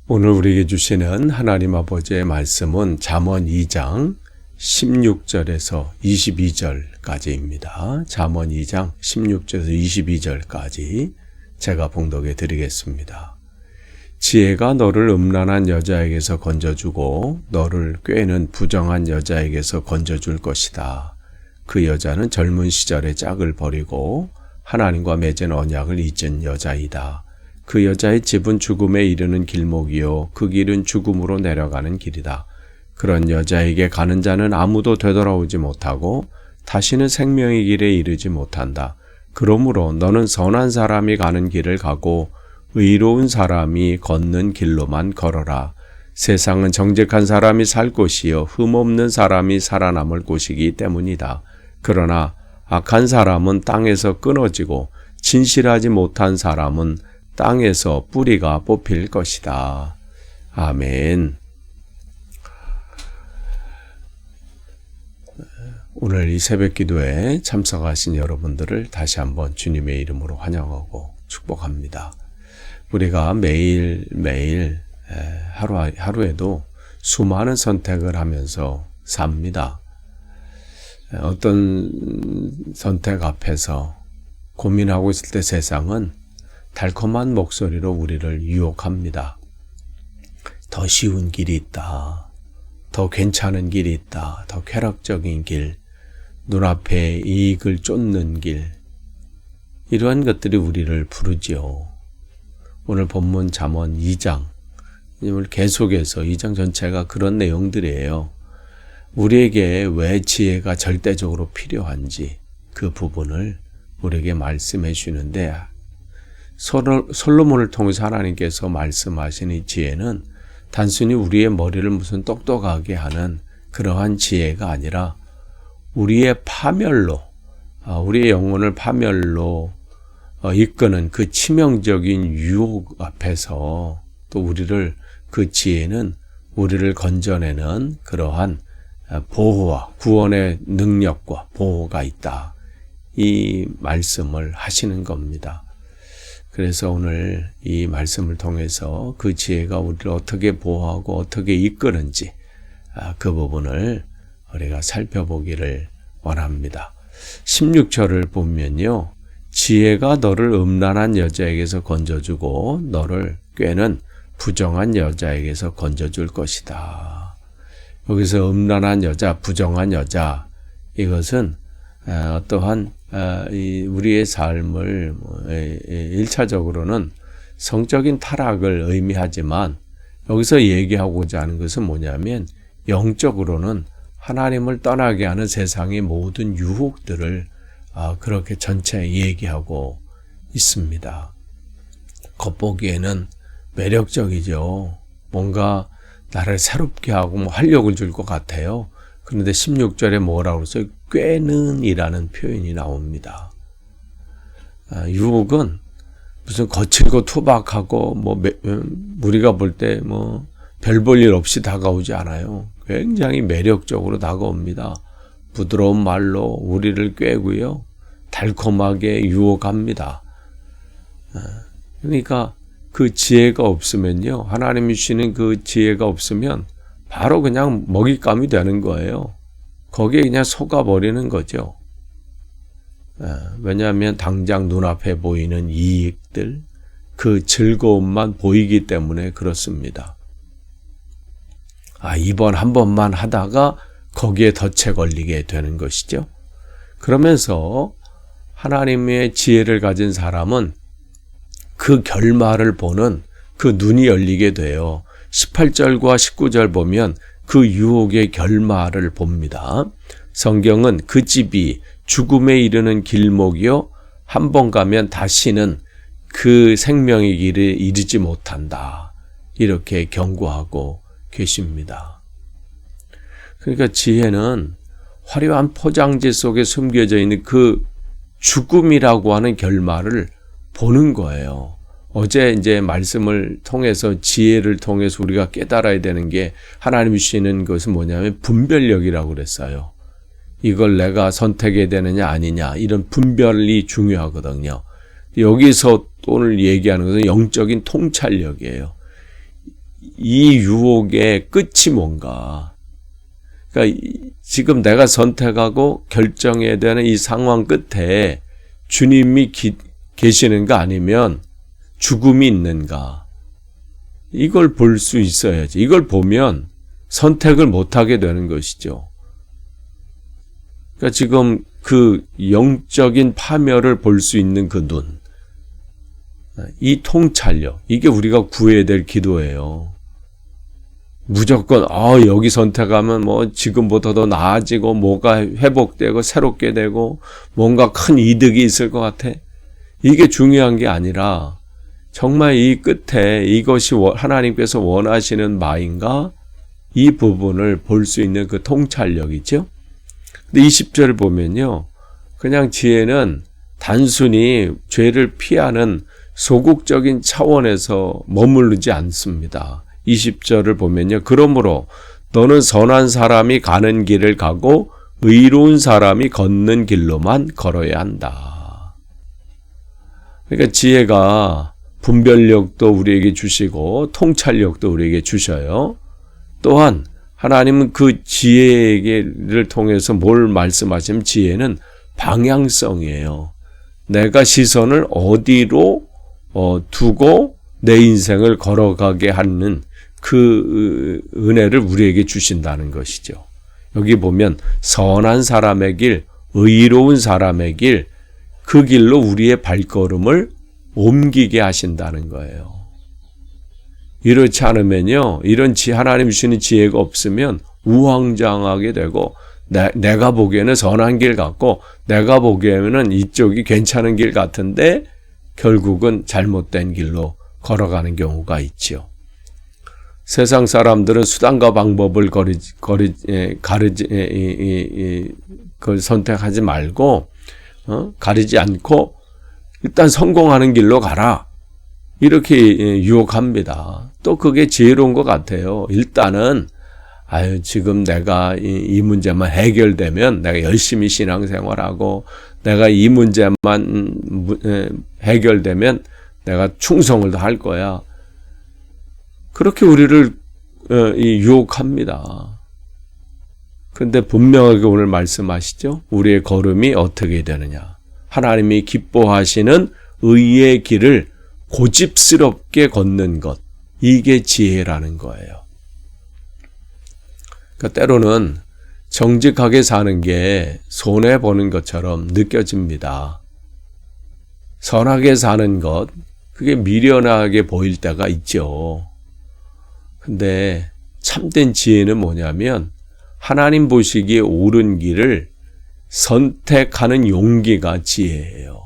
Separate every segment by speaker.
Speaker 1: 오늘 우리에게 주시는 하나님 아버지의 말씀은 잠언 2장 16절에서 22절까지입니다. 잠언 2장 16절에서 22절까지 제가 봉독해 드리겠습니다. 지혜가 너를 음란한 여자에게서 건져주고 너를 꾀는 부정한 여자에게서 건져줄 것이다. 그 여자는 젊은 시절의 짝을 버리고 하나님과 맺은 언약을 잊은 여자이다. 그 여자의 집은 죽음에 이르는 길목이요 그 길은 죽음으로 내려가는 길이다. 그런 여자에게 가는 자는 아무도 되돌아오지 못하고 다시는 생명의 길에 이르지 못한다. 그러므로 너는 선한 사람이 가는 길을 가고 의로운 사람이 걷는 길로만 걸어라. 세상은 정직한 사람이 살 곳이요 흠없는 사람이 살아남을 곳이기 때문이다. 그러나 악한 사람은 땅에서 끊어지고 진실하지 못한 사람은 땅에서 뿌리가 뽑힐 것이다. 아멘. 오늘 이 새벽 기도에 참석하신 여러분들을 다시 한번 주님의 이름으로 환영하고 축복합니다. 우리가 매일매일 하루에도 수많은 선택을 하면서 삽니다. 어떤 선택 앞에서 고민하고 있을 때 세상은 달콤한 목소리로 우리를 유혹합니다. 더 쉬운 길이 있다. 더 괜찮은 길이 있다. 더 쾌락적인 길. 눈앞에 이익을 쫓는 길. 이러한 것들이 우리를 부르지요. 오늘 본문 잠언 2장. 오늘 계속해서 2장 전체가 그런 내용들이에요. 우리에게 왜 지혜가 절대적으로 필요한지 그 부분을 우리에게 말씀해 주는데 솔로몬을 통해서 하나님께서 말씀하신 이 지혜는 단순히 우리의 머리를 무슨 똑똑하게 하는 그러한 지혜가 아니라 우리의 파멸로, 우리의 영혼을 파멸로 이끄는 그 치명적인 유혹 앞에서 또 그 지혜는 우리를 건져내는 그러한 보호와 구원의 능력과 보호가 있다. 이 말씀을 하시는 겁니다. 그래서 오늘 이 말씀을 통해서 그 지혜가 우리를 어떻게 보호하고 어떻게 이끄는지 그 부분을 우리가 살펴보기를 원합니다. 16절을 보면요. 지혜가 너를 음란한 여자에게서 건져주고 너를 꾀는 부정한 여자에게서 건져줄 것이다. 여기서 음란한 여자, 부정한 여자 이것은 어떠한 우리의 삶을 1차적으로는 성적인 타락을 의미하지만 여기서 얘기하고자 하는 것은 뭐냐면 영적으로는 하나님을 떠나게 하는 세상의 모든 유혹들을 그렇게 전체 얘기하고 있습니다. 겉보기에는 매력적이죠. 뭔가 나를 새롭게 하고 활력을 줄 것 같아요. 그런데 16절에 뭐라고 써요? 꾀는 이라는 표현이 나옵니다. 유혹은 무슨 거칠고 투박하고 우리가 볼 때 별 볼 일 없이 다가오지 않아요. 굉장히 매력적으로 다가옵니다. 부드러운 말로 우리를 꾀고요. 달콤하게 유혹합니다. 그러니까 그 지혜가 없으면요. 하나님이 주시는 그 지혜가 없으면 바로 그냥 먹잇감이 되는 거예요. 거기에 그냥 속아버리는 거죠. 왜냐하면 당장 눈앞에 보이는 이익들, 그 즐거움만 보이기 때문에 그렇습니다. 이번 한 번만 하다가 거기에 덫에 걸리게 되는 것이죠. 그러면서 하나님의 지혜를 가진 사람은 그 결말을 보는 그 눈이 열리게 돼요. 18절과 19절 보면 그 유혹의 결말을 봅니다. 성경은 그 집이 죽음에 이르는 길목이요 한 번 가면 다시는 그 생명의 길에 이르지 못한다. 이렇게 경고하고 계십니다. 그러니까 지혜는 화려한 포장지 속에 숨겨져 있는 그 죽음이라고 하는 결말을 보는 거예요. 어제 이제 말씀을 통해서 지혜를 통해서 우리가 깨달아야 되는 게 하나님이 주시는 것은 뭐냐면 분별력이라고 그랬어요. 이걸 내가 선택해야 되느냐 아니냐 이런 분별이 중요하거든요. 여기서 오늘 얘기하는 것은 영적인 통찰력이에요. 이 유혹의 끝이 뭔가. 그러니까 지금 내가 선택하고 결정해야 되는 이 상황 끝에 주님이 계시는가 아니면 죽음이 있는가. 이걸 볼 수 있어야지. 이걸 보면 선택을 못하게 되는 것이죠. 그러니까 지금 그 영적인 파멸을 볼 수 있는 그 눈, 이 통찰력, 이게 우리가 구해야 될 기도예요. 무조건 여기 선택하면 뭐 지금보다 더 나아지고 뭐가 회복되고 새롭게 되고 뭔가 큰 이득이 있을 것 같아. 이게 중요한 게 아니라 정말 이 끝에 이것이 하나님께서 원하시는 바인가? 이 부분을 볼 수 있는 그 통찰력이죠. 근데 20절을 보면요. 그냥 지혜는 단순히 죄를 피하는 소극적인 차원에서 머무르지 않습니다. 20절을 보면요. 그러므로 너는 선한 사람이 가는 길을 가고 의로운 사람이 걷는 길로만 걸어야 한다. 그러니까 지혜가 분별력도 우리에게 주시고 통찰력도 우리에게 주셔요. 또한 하나님은 그 지혜를 통해서 뭘 말씀하시면 지혜는 방향성이에요. 내가 시선을 어디로 두고 내 인생을 걸어가게 하는 그 은혜를 우리에게 주신다는 것이죠. 여기 보면 선한 사람의 길, 의로운 사람의 길, 그 길로 우리의 발걸음을 옮기게 하신다는 거예요. 이렇지 않으면요, 이런 하나님 주시는 지혜가 없으면 우왕좌왕하게 되고 내가 보기에는 선한 길 같고 내가 보기에는 이쪽이 괜찮은 길 같은데 결국은 잘못된 길로 걸어가는 경우가 있죠. 세상 사람들은 수단과 방법을 그걸 선택하지 말고 가리지 않고 일단 성공하는 길로 가라. 이렇게 유혹합니다. 또 그게 지혜로운 것 같아요. 일단은 지금 내가 이 문제만 해결되면 내가 열심히 신앙생활하고 내가 이 문제만 해결되면 내가 충성을 할 거야. 그렇게 우리를 유혹합니다. 그런데 분명하게 오늘 말씀하시죠. 우리의 걸음이 어떻게 되느냐. 하나님이 기뻐하시는 의의 길을 고집스럽게 걷는 것. 이게 지혜라는 거예요. 그러니까 때로는 정직하게 사는 게 손해보는 것처럼 느껴집니다. 선하게 사는 것, 그게 미련하게 보일 때가 있죠. 근데 참된 지혜는 뭐냐면 하나님 보시기에 옳은 길을 선택하는 용기가 지혜예요.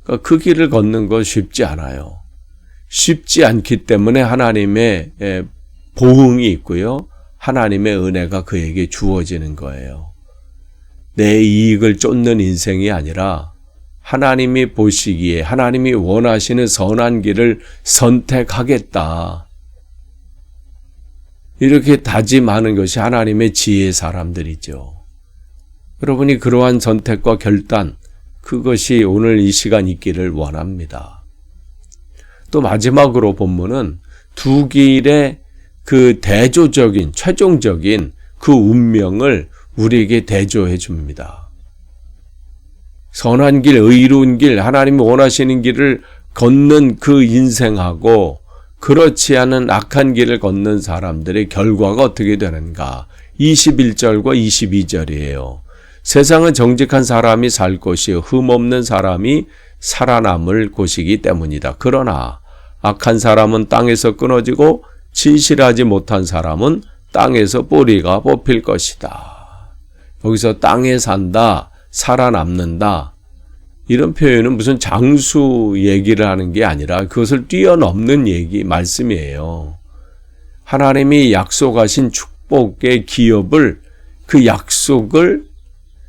Speaker 1: 그러니까 그 길을 걷는 건 쉽지 않아요. 쉽지 않기 때문에 하나님의 보응이 있고요. 하나님의 은혜가 그에게 주어지는 거예요. 내 이익을 쫓는 인생이 아니라 하나님이 보시기에 하나님이 원하시는 선한 길을 선택하겠다. 이렇게 다짐하는 것이 하나님의 지혜의 사람들이죠. 여러분이 그러한 선택과 결단, 그것이 오늘 이 시간 있기를 원합니다. 또 마지막으로 본문은 두 길의 그 대조적인, 최종적인 그 운명을 우리에게 대조해 줍니다. 선한 길, 의로운 길, 하나님이 원하시는 길을 걷는 그 인생하고 그렇지 않은 악한 길을 걷는 사람들의 결과가 어떻게 되는가? 21절과 22절이에요. 세상은 정직한 사람이 살 곳이요 흠없는 사람이 살아남을 곳이기 때문이다. 그러나 악한 사람은 땅에서 끊어지고 진실하지 못한 사람은 땅에서 뿌리가 뽑힐 것이다. 여기서 땅에 산다, 살아남는다. 이런 표현은 무슨 장수 얘기를 하는 게 아니라 그것을 뛰어넘는 말씀이에요. 하나님이 약속하신 축복의 기업을, 그 약속을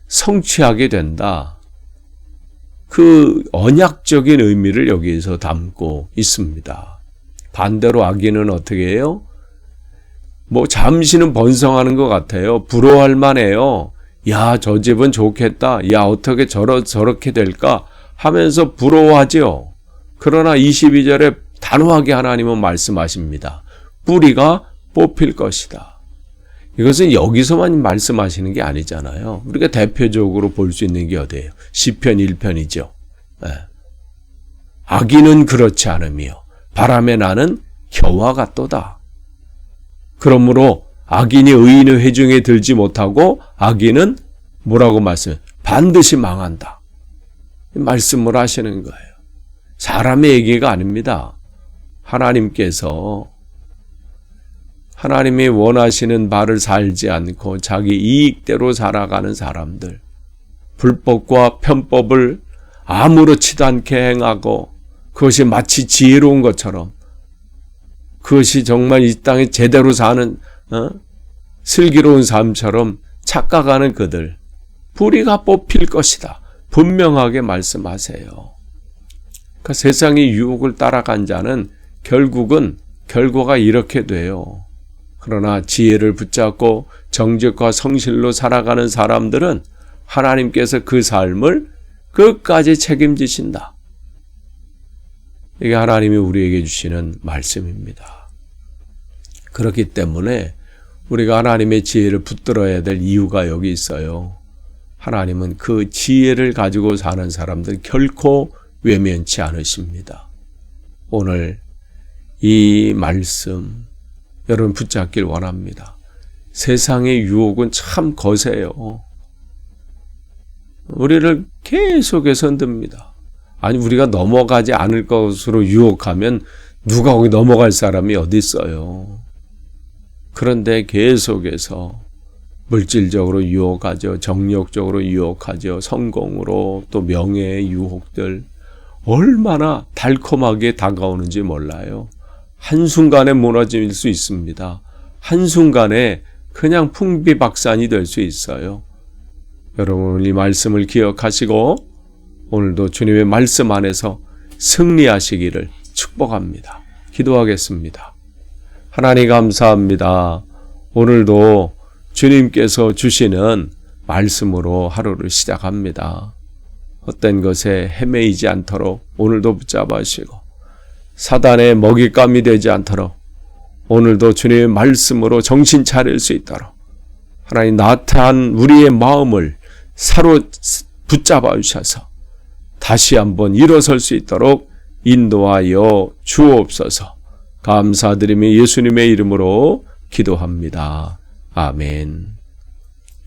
Speaker 1: 성취하게 된다. 그 언약적인 의미를 여기에서 담고 있습니다. 반대로 악인은 어떻게 해요? 잠시는 번성하는 것 같아요. 부러워할 만해요. 야, 저 집은 좋겠다. 야, 어떻게 저렇게 될까? 하면서 부러워하죠. 그러나 22절에 단호하게 하나님은 말씀하십니다. 뿌리가 뽑힐 것이다. 이것은 여기서만 말씀하시는 게 아니잖아요. 우리가 대표적으로 볼 수 있는 게 어디예요? 시편 1편이죠. 악인은 그렇지 않으며 바람에 나는 겨와 같도다. 그러므로 악인이 의인의 회중에 들지 못하고 악인은 뭐라고 말씀해요? 반드시 망한다. 말씀을 하시는 거예요. 사람의 얘기가 아닙니다. 하나님께서 하나님이 원하시는 바를 살지 않고 자기 이익대로 살아가는 사람들, 불법과 편법을 아무렇지도 않게 행하고 그것이 마치 지혜로운 것처럼 그것이 정말 이 땅에 제대로 사는 슬기로운 삶처럼 착각하는 그들, 뿌리가 뽑힐 것이다. 분명하게 말씀하세요. 그러니까 세상의 유혹을 따라간 자는 결국은 결과가 이렇게 돼요. 그러나 지혜를 붙잡고 정직과 성실로 살아가는 사람들은 하나님께서 그 삶을 끝까지 책임지신다. 이게 하나님이 우리에게 주시는 말씀입니다. 그렇기 때문에 우리가 하나님의 지혜를 붙들어야 될 이유가 여기 있어요. 하나님은 그 지혜를 가지고 사는 사람들 결코 외면치 않으십니다. 오늘 이 말씀 여러분 붙잡길 원합니다. 세상의 유혹은 참 거세요. 우리를 계속해서 흔듭니다. 아니 우리가 넘어가지 않을 것으로 유혹하면 누가 거기 넘어갈 사람이 어디 있어요. 그런데 계속해서 물질적으로 유혹하죠. 정력적으로 유혹하죠. 성공으로 또 명예의 유혹들 얼마나 달콤하게 다가오는지 몰라요. 한순간에 무너질 수 있습니다. 한순간에 그냥 풍비박산이 될 수 있어요. 여러분 이 말씀을 기억하시고 오늘도 주님의 말씀 안에서 승리하시기를 축복합니다. 기도하겠습니다. 하나님 감사합니다. 오늘도 주님께서 주시는 말씀으로 하루를 시작합니다. 헛된 것에 헤매이지 않도록 오늘도 붙잡으시고 사단의 먹잇감이 되지 않도록 오늘도 주님의 말씀으로 정신 차릴 수 있도록 하나님 나타난 우리의 마음을 붙잡아 주셔서 다시 한번 일어설 수 있도록 인도하여 주옵소서. 감사드리며 예수님의 이름으로 기도합니다. 아멘.